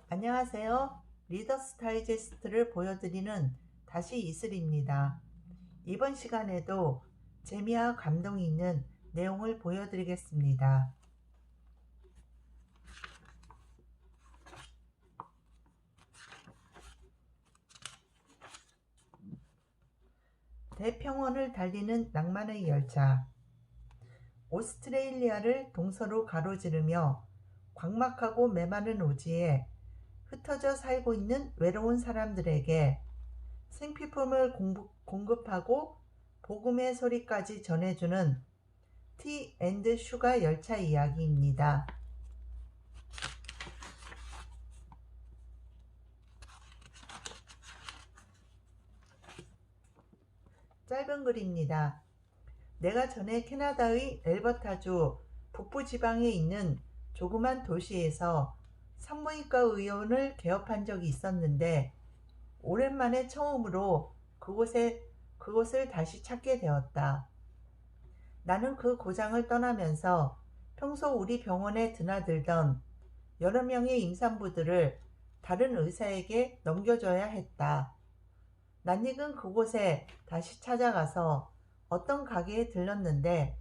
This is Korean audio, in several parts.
안녕하세요. 리더스 다이제스트를 보여드리는 다시 이슬입니다. 이번 시간에도 재미와 감동이 있는 내용을 보여드리겠습니다. 대평원을 달리는 낭만의 열차. 오스트레일리아를 동서로 가로지르며 광막하고 메마른 오지에 흩어져 살고 있는 외로운 사람들에게 생필품을 공급하고 복음의 소리까지 전해주는 티 앤드 슈가 열차 이야기입니다. 짧은 글입니다. 내가 전에 캐나다의 엘버타주 북부지방에 있는 조그만 도시에서 산부인과 의원을 개업한 적이 있었는데 오랜만에 처음으로 그곳을 다시 찾게 되었다. 나는 그 고장을 떠나면서 평소 우리 병원에 드나들던 여러 명의 임산부들을 다른 의사에게 넘겨줘야 했다. 낯익은 그곳에 다시 찾아가서 어떤 가게에 들렀는데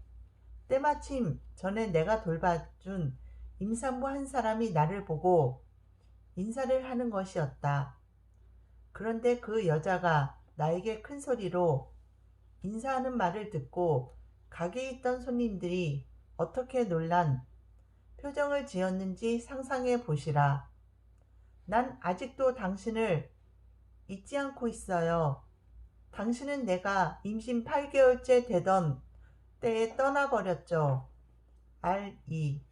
때마침 전에 내가 돌봐준 임산부 한 사람이 나를 보고 인사를 하는 것이었다. 그런데 그 여자가 나에게 큰 소리로 인사하는 말을 듣고 가게에 있던 손님들이 어떻게 놀란 표정을 지었는지 상상해 보시라. 난 아직도 당신을 잊지 않고 있어요. 당신은 내가 임신 8개월째 되던 때에 떠나버렸죠. R.E.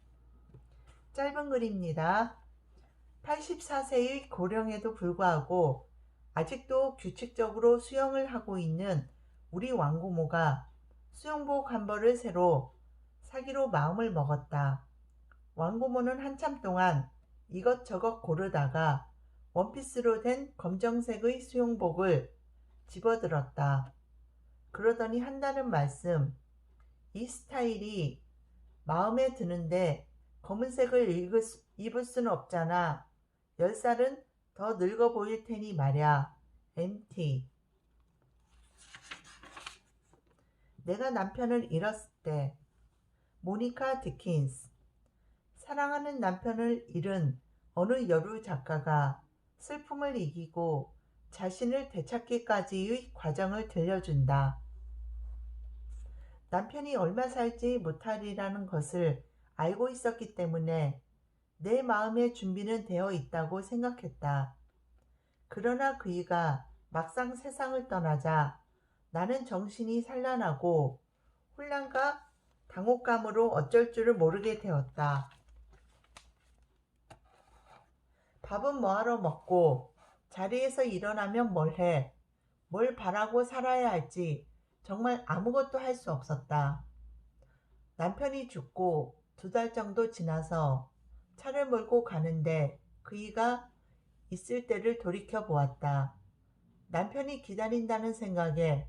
짧은 글입니다. 84세의 고령에도 불구하고 아직도 규칙적으로 수영을 하고 있는 우리 왕고모가 수영복 한 벌을 새로 사기로 마음을 먹었다. 왕고모는 한참 동안 이것저것 고르다가 원피스로 된 검정색의 수영복을 집어들었다. 그러더니 한다는 말씀, 이 스타일이 마음에 드는데 검은색을 입을 수는 없잖아. 10살은 더 늙어 보일 테니 말야. MT. 내가 남편을 잃었을 때. 모니카 디킨스. 사랑하는 남편을 잃은 어느 여류 작가가 슬픔을 이기고 자신을 되찾기까지의 과정을 들려준다. 남편이 얼마 살지 못하리라는 것을 알고 있었기 때문에 내 마음의 준비는 되어 있다고 생각했다. 그러나 그이가 막상 세상을 떠나자 나는 정신이 산란하고 혼란과 당혹감으로 어쩔 줄을 모르게 되었다. 밥은 뭐하러 먹고 자리에서 일어나면 뭘 해? 뭘 바라고 살아야 할지 정말 아무것도 할 수 없었다. 남편이 죽고 2달 정도 지나서 차를 몰고 가는데 그이가 있을 때를 돌이켜 보았다. 남편이 기다린다는 생각에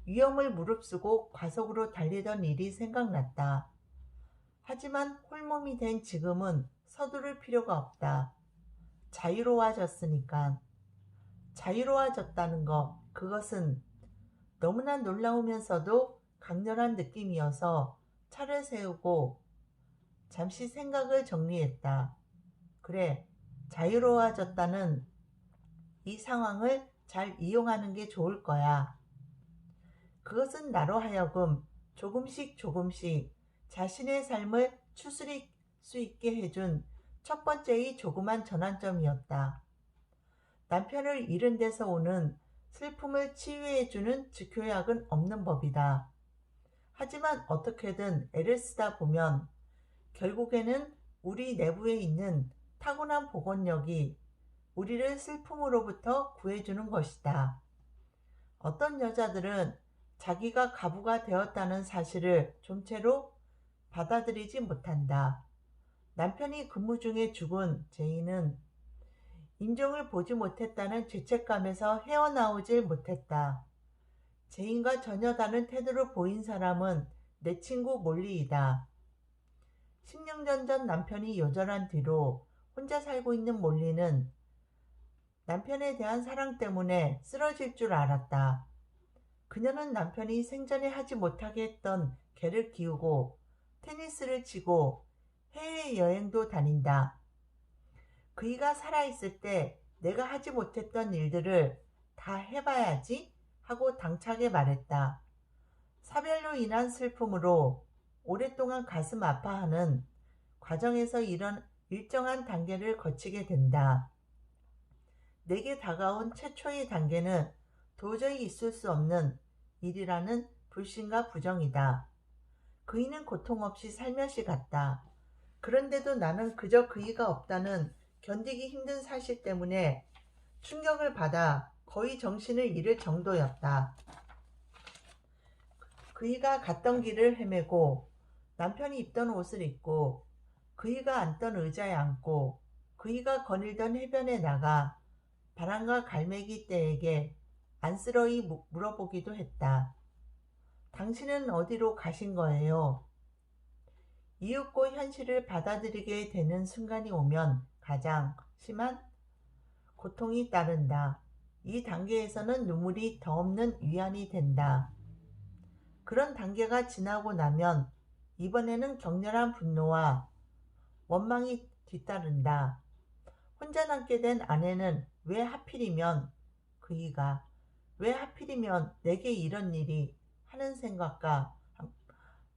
위험을 무릅쓰고 과속으로 달리던 일이 생각났다. 하지만 홀몸이 된 지금은 서두를 필요가 없다. 자유로워졌으니까. 자유로워졌다는 것, 그것은 너무나 놀라우면서도 강렬한 느낌이어서 차를 세우고 잠시 생각을 정리했다. 그래, 자유로워졌다는 이 상황을 잘 이용하는 게 좋을 거야. 그것은 나로 하여금 조금씩 자신의 삶을 추스릴 수 있게 해준 첫 번째의 조그만 전환점이었다. 남편을 잃은 데서 오는 슬픔을 치유해주는 즉효약은 없는 법이다. 하지만 어떻게든 애를 쓰다 보면 결국에는 우리 내부에 있는 타고난 복원력이 우리를 슬픔으로부터 구해주는 것이다. 어떤 여자들은 자기가 가부가 되었다는 사실을 좀채로 받아들이지 못한다. 남편이 근무 중에 죽은 제이는 인종을 보지 못했다는 죄책감에서 헤어나오질 못했다. 제인과 전혀 다른 태도를 보인 사람은 내 친구 몰리이다. 10년 전 남편이 요절한 뒤로 혼자 살고 있는 몰리는 남편에 대한 사랑 때문에 쓰러질 줄 알았다. 그녀는 남편이 생전에 하지 못하게 했던 개를 키우고 테니스를 치고 해외여행도 다닌다. 그이가 살아있을 때 내가 하지 못했던 일들을 다 해봐야지 하고 당차게 말했다. 사별로 인한 슬픔으로 오랫동안 가슴 아파하는 과정에서 이런 일정한 단계를 거치게 된다. 내게 다가온 최초의 단계는 도저히 있을 수 없는 일이라는 불신과 부정이다. 그이는 고통 없이 살며시 갔다. 그런데도 나는 그저 그이가 없다는 견디기 힘든 사실 때문에 충격을 받아 거의 정신을 잃을 정도였다. 그이가 갔던 길을 헤매고 남편이 입던 옷을 입고 그이가 앉던 의자에 앉고 그이가 거닐던 해변에 나가 바람과 갈매기 떼에게 안쓰러이 물어보기도 했다. 당신은 어디로 가신 거예요? 이윽고 현실을 받아들이게 되는 순간이 오면 가장 심한 고통이 따른다. 이 단계에서는 눈물이 더 없는 위안이 된다. 그런 단계가 지나고 나면 이번에는 격렬한 분노와 원망이 뒤따른다. 혼자 남게 된 아내는 왜 하필이면 그이가 왜 하필이면 내게 이런 일이 하는 생각과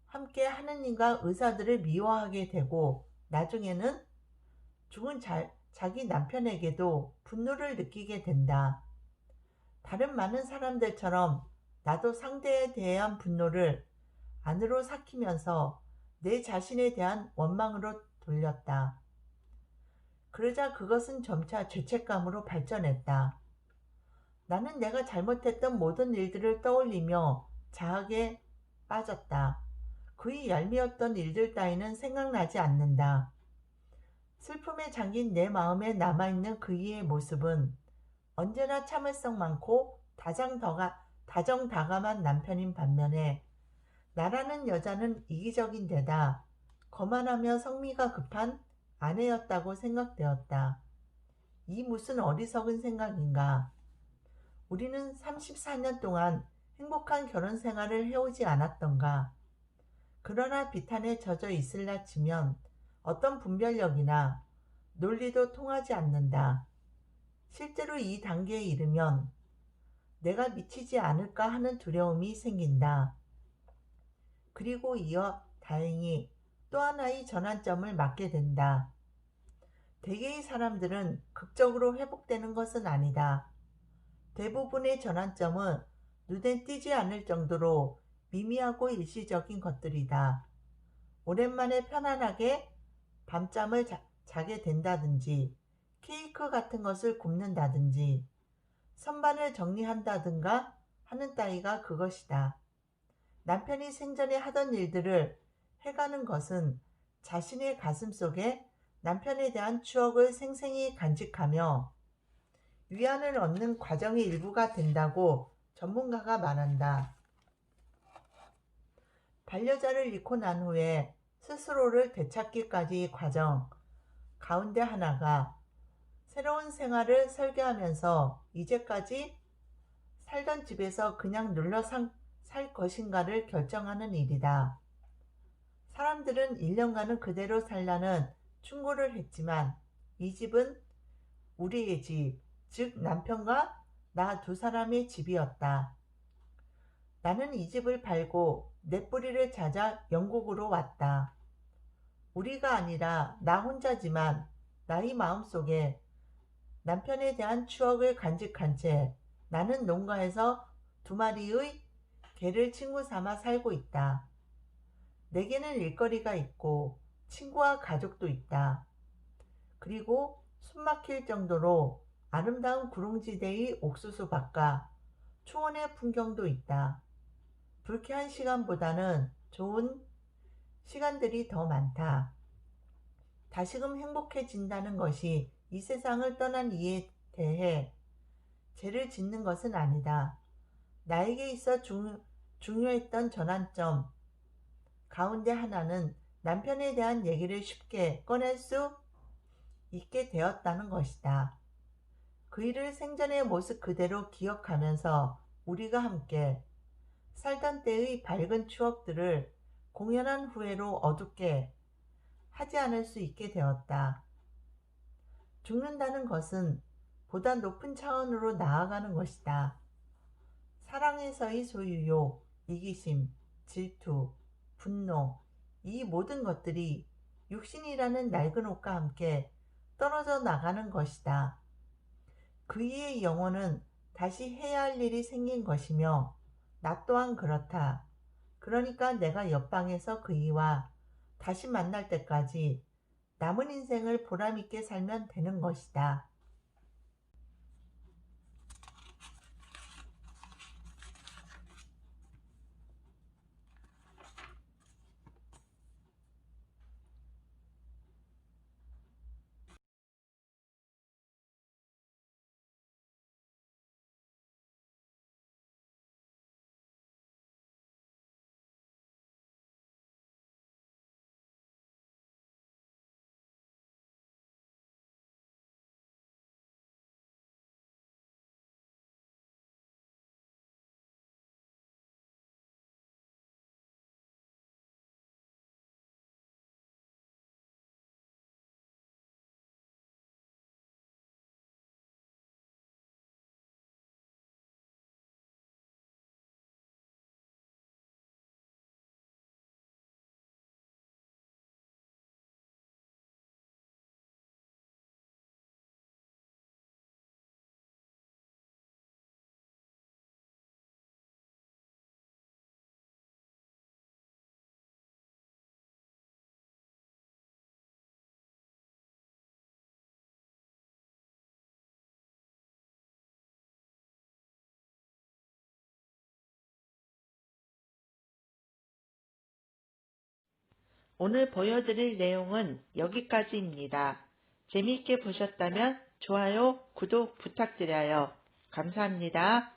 함께 하느님과 의사들을 미워하게 되고 나중에는 죽은 자기 남편에게도 분노를 느끼게 된다. 다른 많은 사람들처럼 나도 상대에 대한 분노를 안으로 삭히면서 내 자신에 대한 원망으로 돌렸다. 그러자 그것은 점차 죄책감으로 발전했다. 나는 내가 잘못했던 모든 일들을 떠올리며 자학에 빠졌다. 그의 얄미웠던 일들 따위는 생각나지 않는다. 슬픔에 잠긴 내 마음에 남아있는 그이의 모습은 언제나 참을성 많고 다정다감한 남편인 반면에 나라는 여자는 이기적인 데다 거만하며 성미가 급한 아내였다고 생각되었다. 이 무슨 어리석은 생각인가. 우리는 34년 동안 행복한 결혼 생활을 해오지 않았던가. 그러나 비탄에 젖어 있을라 치면 어떤 분별력이나 논리도 통하지 않는다. 실제로 이 단계에 이르면 내가 미치지 않을까 하는 두려움이 생긴다. 그리고 이어 다행히 또 하나의 전환점을 맞게 된다. 대개의 사람들은 극적으로 회복되는 것은 아니다. 대부분의 전환점은 눈에 띄지 않을 정도로 미미하고 일시적인 것들이다. 오랜만에 편안하게 밤잠을 자게 된다든지, 케이크 같은 것을 굽는다든지, 선반을 정리한다든가 하는 따위가 그것이다. 남편이 생전에 하던 일들을 해가는 것은 자신의 가슴 속에 남편에 대한 추억을 생생히 간직하며 위안을 얻는 과정의 일부가 된다고 전문가가 말한다. 반려자를 잃고 난 후에 스스로를 되찾기까지의 과정 가운데 하나가 새로운 생활을 설계하면서 이제까지 살던 집에서 그냥 눌러 살 것인가를 결정하는 일이다. 사람들은 1년간은 그대로 살라는 충고를 했지만 이 집은 우리의 집, 즉 남편과 나 두 사람의 집이었다. 나는 이 집을 팔고 내 뿌리를 찾아 영국으로 왔다. 우리가 아니라 나 혼자지만 나의 마음속에 남편에 대한 추억을 간직한 채 나는 농가에서 2마리의 개를 친구 삼아 살고 있다. 내게는 일거리가 있고 친구와 가족도 있다. 그리고 숨막힐 정도로 아름다운 구릉지대의 옥수수 밭과 초원의 풍경도 있다. 불쾌한 시간보다는 좋은 시간들이 더 많다. 다시금 행복해진다는 것이 이 세상을 떠난 이에 대해 죄를 짓는 것은 아니다. 나에게 있어 중요했던 전환점 가운데 하나는 남편에 대한 얘기를 쉽게 꺼낼 수 있게 되었다는 것이다. 그 일을 생전의 모습 그대로 기억하면서 우리가 함께 살던 때의 밝은 추억들을 공연한 후회로 어둡게 하지 않을 수 있게 되었다. 죽는다는 것은 보다 높은 차원으로 나아가는 것이다. 사랑에서의 소유욕, 이기심, 질투, 분노, 이 모든 것들이 육신이라는 낡은 옷과 함께 떨어져 나가는 것이다. 그이의 영혼은 다시 해야 할 일이 생긴 것이며 나 또한 그렇다. 그러니까 내가 옆방에서 그이와 다시 만날 때까지 남은 인생을 보람있게 살면 되는 것이다. 오늘 보여드릴 내용은 여기까지입니다. 재미있게 보셨다면 좋아요, 구독 부탁드려요. 감사합니다.